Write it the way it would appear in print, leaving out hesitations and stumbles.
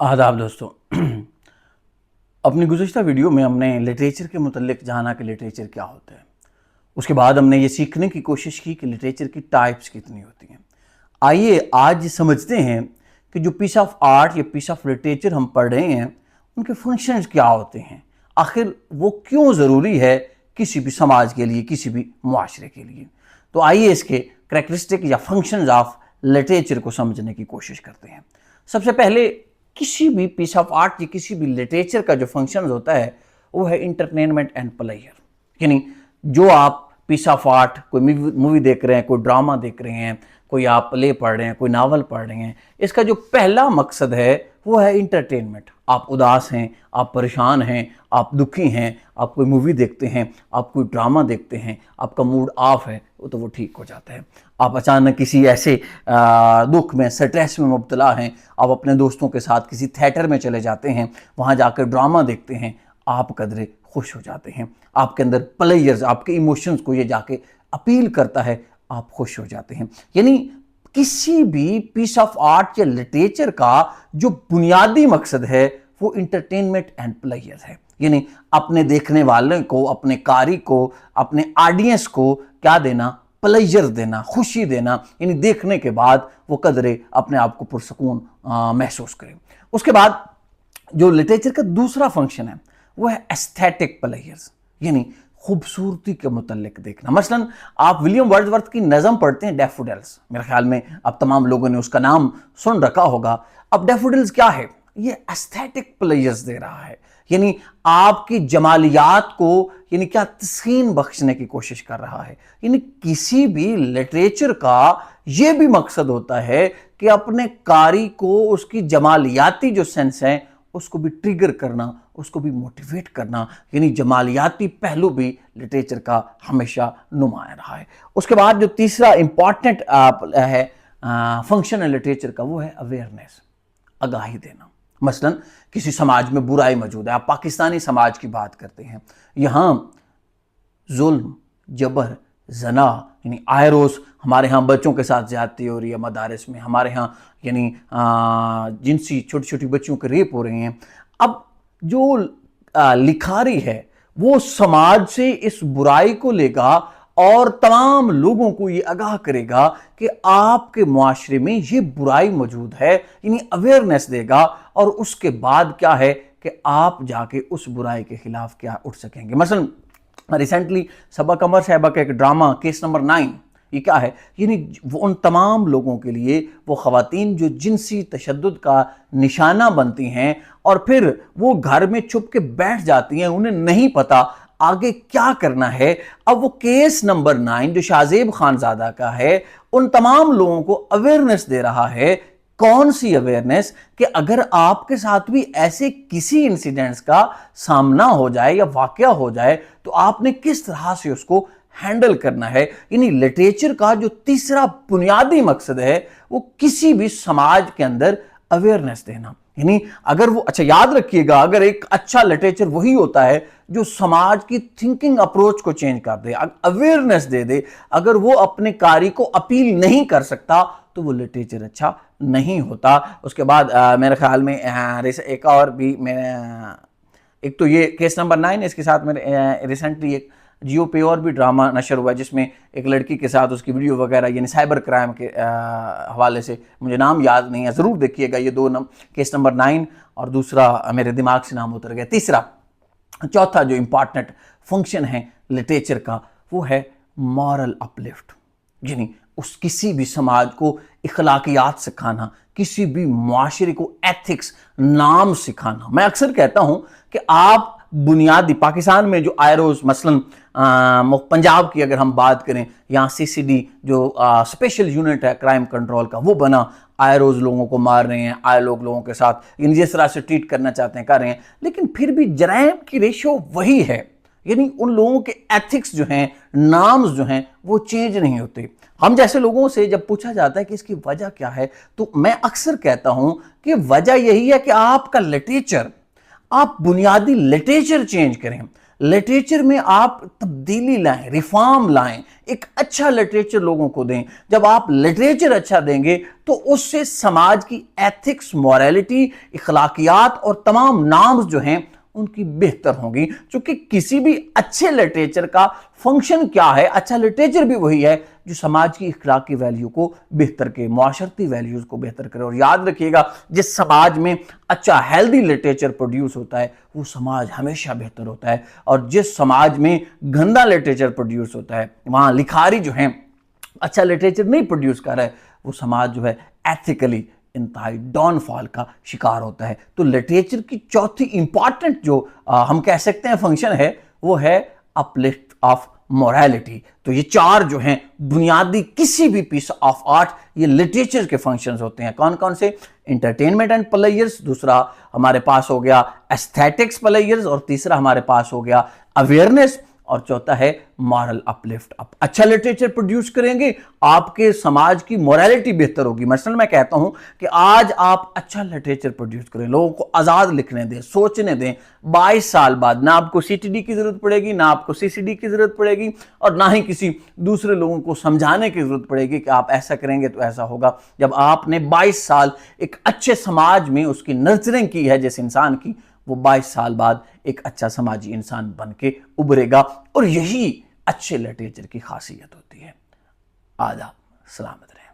आदाब दोस्तों। अपनी गुज़िश्ता वीडियो में हमने लिटरेचर के मुतल्लिक जाना कि लिटरेचर क्या होता है। उसके बाद हमने ये सीखने की कोशिश की कि लिटरेचर की टाइप्स कितनी होती हैं। आइए आज समझते हैं कि जो पीस ऑफ आर्ट या पीस ऑफ लिटरेचर हम पढ़ रहे हैं उनके फंक्शंस क्या होते हैं, आखिर वो क्यों ज़रूरी है किसी भी समाज के लिए, किसी भी मुआशरे के लिए। तो आइए इसके करैक्टरिस्टिक या फंक्शंस ऑफ लिटरेचर को समझने की कोशिश करते हैं। सबसे पहले किसी भी पीस ऑफ आर्ट या किसी भी लिटरेचर का जो फंक्शन होता है वो है इंटरटेनमेंट एंड प्लेजर। यानी जो आप पीस ऑफ आर्ट, कोई मूवी देख रहे हैं, कोई ड्रामा देख रहे हैं, कोई आप प्ले पढ़ रहे हैं, कोई नावल पढ़ रहे हैं, इसका जो पहला मकसद है वो है इंटरटेनमेंट। आप उदास हैं, आप परेशान हैं, आप दुखी हैं, आप कोई मूवी देखते हैं, आप कोई ड्रामा देखते हैं, आपका मूड ऑफ है तो वो ठीक हो जाता है। आप अचानक किसी ऐसे दुख में, स्ट्रेस में मुब्तला हैं, आप अपने दोस्तों के साथ किसी थिएटर में चले जाते हैं, वहाँ जाकर ड्रामा देखते हैं, आप कदरे खुश हो जाते हैं। आपके अंदर प्लेयर्स, आपके इमोशंस को ये जाके अपील करता है, आप खुश हो जाते हैं। यानी किसी भी पीस ऑफ आर्ट या लिटरेचर का जो बुनियादी मकसद है वो इंटरटेनमेंट एंड प्लेजर है। यानी अपने देखने वाले को, अपने कारी को, अपने ऑडियंस को क्या देना? प्लेजर देना, खुशी देना। यानी देखने के बाद वो कदरे अपने आप को पुरसकून महसूस करें। उसके बाद जो लिटरेचर का दूसरा फंक्शन है वो है एस्थेटिक प्लेजर्स, यानी खूबसूरती के मुतल्लिक देखना। मसलन आप विलियम वर्ड्सवर्थ की नज़म पढ़ते हैं डैफोडिल्स, मेरे ख्याल में अब तमाम लोगों ने उसका नाम सुन रखा होगा। अब डैफोडिल्स क्या है? ये एस्थेटिक प्लेजर्स दे रहा है, यानी आपकी जमालियात को यानी क्या तस्कीन बख्शने की कोशिश कर रहा है। यानी किसी भी लिटरेचर का ये भी मकसद होता है कि अपने कारी को उसकी जमालियाती जो सेंस है उसको भी ट्रिगर करना, उसको भी मोटिवेट करना। यानी जमालियाती पहलू भी लिटरेचर का हमेशा नुमाया रहा है। उसके बाद जो तीसरा इंपॉर्टेंट है फंक्शन है लिटरेचर का वो है अवेयरनेस, आगाही देना। मसलन किसी समाज में बुराई मौजूद है, आप पाकिस्तानी समाज की बात करते हैं, यहाँ जुल्म, जबर, जना, यानी आए रोज़ हमारे यहाँ बच्चों के साथ ज्यादती हो रही है, मदारिस में हमारे यहाँ यानी जिनसी छोटी छोटी बच्चियों के रेप हो रहे हैं। अब जो लिखारी है वो समाज से इस बुराई को लेगा और तमाम लोगों को ये आगाह करेगा कि आपके मुआशरे में ये बुराई मौजूद है, यानी अवेयरनेस देगा। और उसके बाद क्या है कि आप जाके उस बुराई के खिलाफ क्या उठ सकेंगे। मसलन रिसेंटली सबा कमर साहिबा का एक ड्रामा केस नंबर 9, ये क्या है? यानी वो उन तमाम लोगों के लिए, वो ख़वातीन जो जिनसी तशद्दुद का निशाना बनती हैं और फिर वो घर में छुप के बैठ जाती हैं, उन्हें नहीं पता आगे क्या करना है। अब वो केस नंबर 9 जो शाहजेब खानजादा का है, उन तमाम लोगों को अवेयरनेस दे रहा है। कौन सी अवेयरनेस? कि अगर आपके साथ भी ऐसे किसी इंसिडेंट्स का सामना हो जाए या वाकया हो जाए तो आपने किस तरह से उसको हैंडल करना है। यानी लिटरेचर का जो तीसरा बुनियादी मकसद है वो किसी भी समाज के अंदर अवेयरनेस देना। यानी अगर वो, अच्छा याद रखिएगा, अगर एक अच्छा लिटरेचर वही होता है जो समाज की थिंकिंग अप्रोच को चेंज कर दे, अवेयरनेस दे दे। अगर वो अपने कारी को अपील नहीं कर सकता तो वो लिटरेचर अच्छा नहीं होता। उसके बाद मेरे ख्याल में एक और भी, एक तो ये केस नंबर 9, इसके साथ मेरे रिसेंटली एक जियो पे और भी ड्रामा नशर हुआ है जिसमें एक लड़की के साथ उसकी वीडियो वगैरह, यानी साइबर क्राइम के हवाले से, मुझे नाम याद नहीं है, ज़रूर देखिएगा। ये दो केस नंबर 9 और दूसरा मेरे दिमाग से नाम उतर गया। तीसरा, चौथा जो इम्पॉर्टेंट फंक्शन है लिटरेचर का वो है मॉरल अपलिफ्ट, यानी उस किसी भी समाज को इखलाकियात सिखाना, किसी भी मुआशरे को एथिक्स, नाम सिखाना। मैं अक्सर कहता हूं कि आप बुनियादी पाकिस्तान में जो आए रोज मसलन पंजाब की अगर हम बात करें, यहाँ सीसीडी जो स्पेशल यूनिट है क्राइम कंट्रोल का वो बना, आए रोज लोगों को मार रहे हैं, आए लोगों के साथ जिस तरह से ट्रीट करना चाहते हैं कर रहे हैं, लेकिन फिर भी जराइम की रेशो वही है। यानी उन लोगों के एथिक्स जो हैं, नाम्स जो हैं वो चेंज नहीं होते। हम जैसे लोगों से जब पूछा जाता है कि इसकी वजह क्या है तो मैं अक्सर कहता हूं कि वजह यही है कि आपका लिटरेचर, आप बुनियादी लिटरेचर चेंज करें। लिटरेचर में आप तब्दीली लाएं, रिफॉर्म लाएं, एक अच्छा लिटरेचर लोगों को दें। जब आप लिटरेचर अच्छा देंगे तो उससे समाज की एथिक्स, मॉरलिटी, इखलाकियात और तमाम नॉर्म्स जो हैं उनकी बेहतर होंगी। क्योंकि किसी भी अच्छे लिटरेचर का फंक्शन क्या है, अच्छा लिटरेचर भी वही है जो समाज की इखलाकी वैल्यू को बेहतर करे, माशरती वैल्यूज को बेहतर करे। और याद रखिएगा, जिस समाज में अच्छा हेल्दी लिटरेचर प्रोड्यूस होता है वो समाज हमेशा बेहतर होता है, और जिस समाज में गंदा लिटरेचर प्रोड्यूस होता है, वहां लिखारी जो है अच्छा लिटरेचर नहीं प्रोड्यूस कर रहा है, वो समाज जो है एथिकली इंतहाई डाउनफॉल का शिकार होता है। तो लिटरेचर की चौथी इंपॉर्टेंट जो हम कह सकते हैं फंक्शन है, वो है अपलिफ्ट ऑफ मोरालिटी। तो ये चार जो हैं बुनियादी किसी भी पीस ऑफ आर्ट, ये लिटरेचर के फंक्शंस होते हैं। कौन कौन से? एंटरटेनमेंट एंड प्लेयर्स, दूसरा हमारे पास हो गया एस्थेटिक्स प्लेयर्स, और तीसरा हमारे पास हो गया अवेयरनेस, और चौथा है मॉरल अपलिफ्ट। आप अच्छा लिटरेचर प्रोड्यूस करेंगे, आपके समाज की मोरालिटी बेहतर होगी। मसलन मैं कहता हूं कि आज आप अच्छा लिटरेचर प्रोड्यूस करें, लोगों को आजाद लिखने दें, सोचने दें। 22 साल बाद ना आपको सीटीडी की जरूरत पड़ेगी, ना आपको सीसीडी की जरूरत पड़ेगी, और ना ही किसी दूसरे लोगों को समझाने की जरूरत पड़ेगी कि आप ऐसा करेंगे तो ऐसा होगा। जब आपने 22 साल एक अच्छे समाज में उसकी नर्चरिंग की है जिस इंसान की, वो 22 साल बाद एक अच्छा समाजी इंसान बन के उभरेगा। और यही अच्छे लिटरेचर की खासियत होती है। आदाब, सलामत रहे।